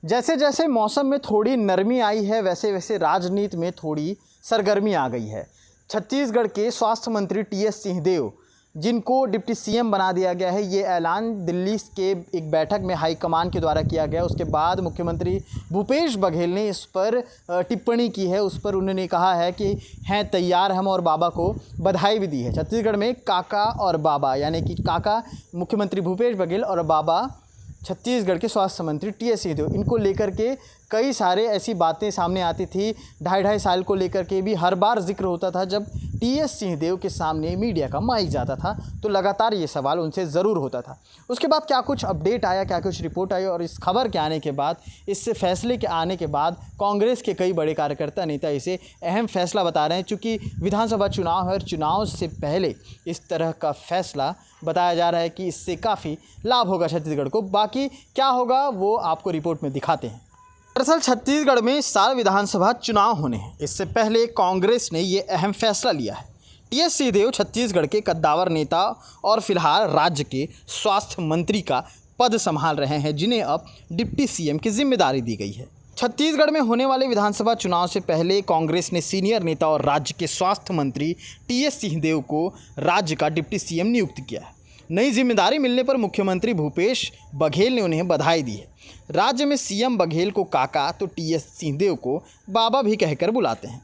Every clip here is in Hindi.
जैसे जैसे मौसम में थोड़ी नरमी आई है वैसे वैसे राजनीति में थोड़ी सरगर्मी आ गई है। छत्तीसगढ़ के स्वास्थ्य मंत्री टीएस सिंहदेव, जिनको डिप्टी सीएम बना दिया गया है, ये ऐलान दिल्ली के एक बैठक में हाईकमान के द्वारा किया गया। उसके बाद मुख्यमंत्री भूपेश बघेल ने इस पर टिप्पणी की है। उस पर उन्होंने कहा है कि हैं तैयार हम, और बाबा को बधाई भी दी है। छत्तीसगढ़ में काका और बाबा, यानी कि काका मुख्यमंत्री भूपेश बघेल और बाबा छत्तीसगढ़ के स्वास्थ्य मंत्री टीएस सिंहदेव, इनको लेकर के कई सारे ऐसी बातें सामने आती थी। 2.5 साल को लेकर के भी हर बार जिक्र होता था जब टीएस सिंहदेव के सामने मीडिया का माइक जाता था, तो लगातार ये सवाल उनसे ज़रूर होता था। उसके बाद क्या कुछ अपडेट आया, क्या कुछ रिपोर्ट आई, और इस खबर के आने के बाद, इस फैसले के आने के बाद कांग्रेस के कई बड़े कार्यकर्ता नेता इसे अहम फैसला बता रहे हैं। चूँकि विधानसभा चुनाव है और चुनाव से पहले इस तरह का फैसला बताया जा रहा है कि इससे काफ़ी लाभ होगा छत्तीसगढ़ को। बाकी क्या होगा वो आपको रिपोर्ट में दिखाते हैं। दरअसल छत्तीसगढ़ में इस साल विधानसभा चुनाव होने हैं। इससे पहले कांग्रेस ने ये अहम फैसला लिया है। टीएस सिंहदेव छत्तीसगढ़ के कद्दावर नेता और फिलहाल राज्य के स्वास्थ्य मंत्री का पद संभाल रहे हैं, जिन्हें अब डिप्टी सीएम की जिम्मेदारी दी गई है। छत्तीसगढ़ में होने वाले विधानसभा चुनाव से पहले कांग्रेस ने सीनियर नेता और राज्य के स्वास्थ्य मंत्री टीएस सिंहदेव को राज्य का डिप्टी सीएम नियुक्त किया है। नई जिम्मेदारी मिलने पर मुख्यमंत्री भूपेश बघेल ने उन्हें बधाई दी है। राज्य में सीएम बघेल को काका तो टीएस सिंहदेव को बाबा भी कहकर बुलाते हैं।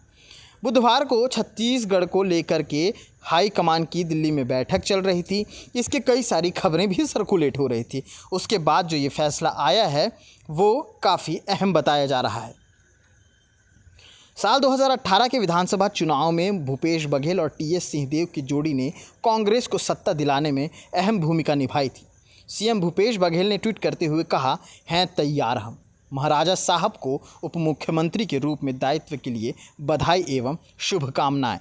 बुधवार को छत्तीसगढ़ को लेकर के हाईकमान की दिल्ली में बैठक चल रही थी। इसके कई सारी खबरें भी सर्कुलेट हो रही थी। उसके बाद जो ये फैसला आया है वो काफ़ी अहम बताया जा रहा है। साल 2018 के विधानसभा चुनाव में भूपेश बघेल और टीएस सिंहदेव की जोड़ी ने कांग्रेस को सत्ता दिलाने में अहम भूमिका निभाई थी। सीएम भूपेश बघेल ने ट्वीट करते हुए कहा, हैं तैयार हम। महाराजा साहब को उप मुख्यमंत्री के रूप में दायित्व के लिए बधाई एवं शुभकामनाएं।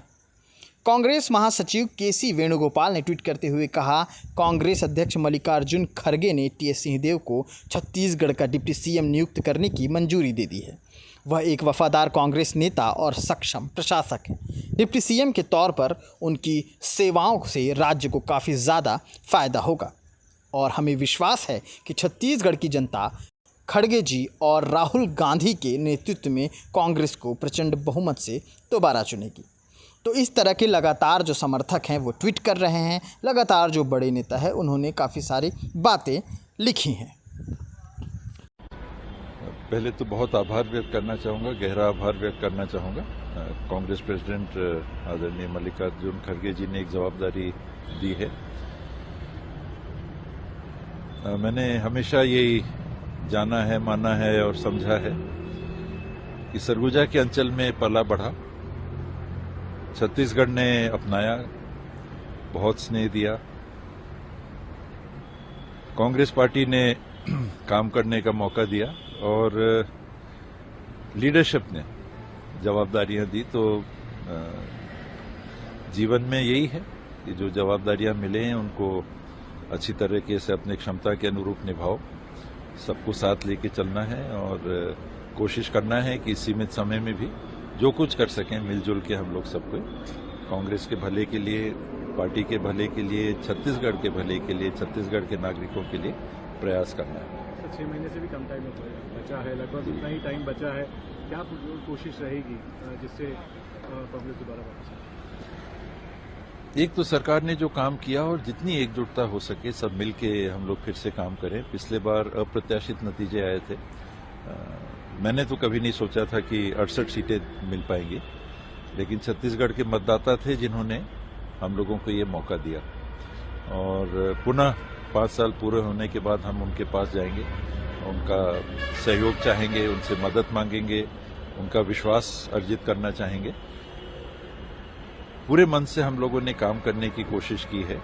कांग्रेस महासचिव केसी वेणुगोपाल ने ट्वीट करते हुए कहा, कांग्रेस अध्यक्ष मल्लिकार्जुन खड़गे ने टीएस सिंहदेव को छत्तीसगढ़ का डिप्टी सीएम नियुक्त करने की मंजूरी दे दी है। वह एक वफादार कांग्रेस नेता और सक्षम प्रशासक हैं। डिप्टी सीएम के तौर पर उनकी सेवाओं से राज्य को काफ़ी ज़्यादा फायदा होगा और हमें विश्वास है कि छत्तीसगढ़ की जनता खड़गे जी और राहुल गांधी के नेतृत्व में कांग्रेस को प्रचंड बहुमत से दोबारा चुनेगी। तो इस तरह के लगातार जो समर्थक हैं वो ट्वीट कर रहे हैं, लगातार जो बड़े नेता हैं उन्होंने काफ़ी सारी बातें लिखी हैं। पहले तो बहुत आभार व्यक्त करना चाहूँगा, गहरा आभार व्यक्त करना चाहूँगा। कांग्रेस प्रेसिडेंट आदरणीय मल्लिकार्जुन खड़गे जी ने एक जवाबदारी दी है। मैंने हमेशा यही जाना है, माना है और समझा है कि सरगुजा के अंचल में पला बढ़ा छत्तीसगढ़ ने अपनाया, बहुत स्नेह दिया। कांग्रेस पार्टी ने काम करने का मौका दिया और लीडरशिप ने जवाबदारियां दी। तो जीवन में यही है कि जो जवाबदारियां मिले हैं उनको अच्छी तरीके से अपनी क्षमता के अनुरूप निभाओ, सबको साथ लेके चलना है और कोशिश करना है कि सीमित समय में भी जो कुछ कर सकें मिलजुल के हम लोग सबको कांग्रेस के भले के लिए, पार्टी के भले के लिए, छत्तीसगढ़ के भले के लिए, छत्तीसगढ़ के नागरिकों के लिए प्रयास करना है। 6 महीने से भी कम टाइम बचा है, लगभग उतना ही टाइम बचा है। क्या कोशिश रहेगी जिससे कांग्रेस दोबारा वापस आए? एक तो सरकार ने जो काम किया और जितनी एकजुटता हो सके सब मिलके हम लोग फिर से काम करें। पिछले बार अप्रत्याशित नतीजे आए थे। मैंने तो कभी नहीं सोचा था कि 68 सीटें मिल पाएंगी, लेकिन छत्तीसगढ़ के मतदाता थे जिन्होंने हम लोगों को ये मौका दिया और पुनः 5 साल पूरे होने के बाद हम उनके पास जाएंगे, उनका सहयोग चाहेंगे, उनसे मदद मांगेंगे, उनका विश्वास अर्जित करना चाहेंगे। पूरे मन से हम लोगों ने काम करने की कोशिश की है।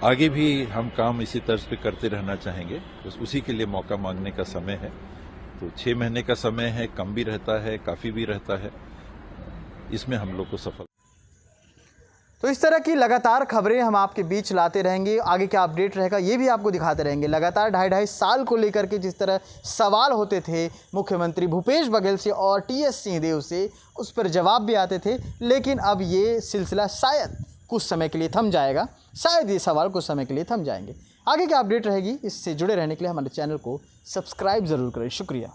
आगे भी हम काम इसी तर्ज पे करते रहना चाहेंगे। बस उसी के लिए मौका मांगने का समय है। तो 6 महीने का समय है, कम भी रहता है, काफ़ी भी रहता है। इसमें हम लोग को सफल। तो इस तरह की लगातार खबरें हम आपके बीच लाते रहेंगे। आगे क्या अपडेट रहेगा ये भी आपको दिखाते रहेंगे। लगातार 2.5 साल को लेकर के जिस तरह सवाल होते थे मुख्यमंत्री भूपेश बघेल से और टीएस सिंहदेव से, उस पर जवाब भी आते थे। लेकिन अब ये सिलसिला शायद कुछ समय के लिए थम जाएगा, शायद ये सवाल कुछ समय के लिए थम जाएंगे। आगे क्या अपडेट रहेगी, इससे जुड़े रहने के लिए हमारे चैनल को सब्सक्राइब ज़रूर करें। शुक्रिया।